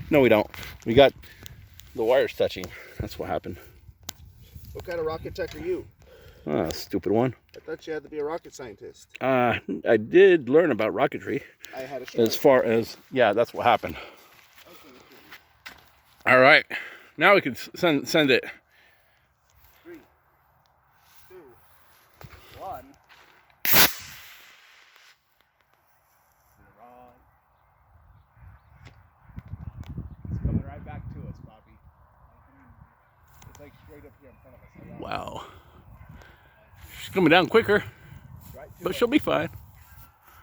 No, we don't. We got the wires touching. That's what happened. What kind of rocket tech are you? Ah, stupid one. I thought you had to be a rocket scientist. I did learn about rocketry. I had a As far as, yeah, that's what happened. All right. Now we can send it. 3, 2, 1. It's coming right back to us, Bobby. It's like straight up here in front of us. Wow. She's coming down quicker, but she'll be fine.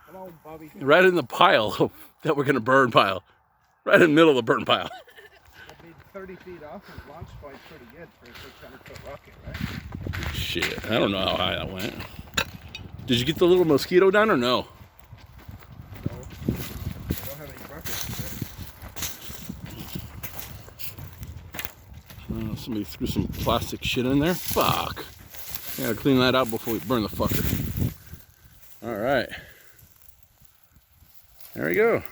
Come on, Bobby. Right in the pile that we're going to burn pile. Right in the middle of the burn pile. That made 30 feet off his launch point pretty good for a 600-foot rocket, right? Shit, I don't know how high that went. Did you get the little mosquito down or no? No. I don't have any rockets. Somebody threw some plastic shit in there. Fuck. Gotta clean that out before we burn the fucker. All right. There we go.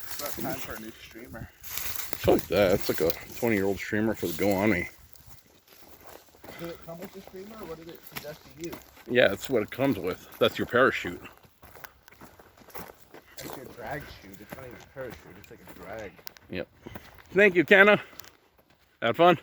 It's about time for a new streamer. Fuck that. It's like a 20-year-old streamer for the Go On Me. Did it come with the streamer, or what did it suggest to you? Yeah, that's what it comes with. That's your parachute. That's your drag chute. It's not even a parachute. It's like a drag. Yep. Thank you, Kenna. Had fun?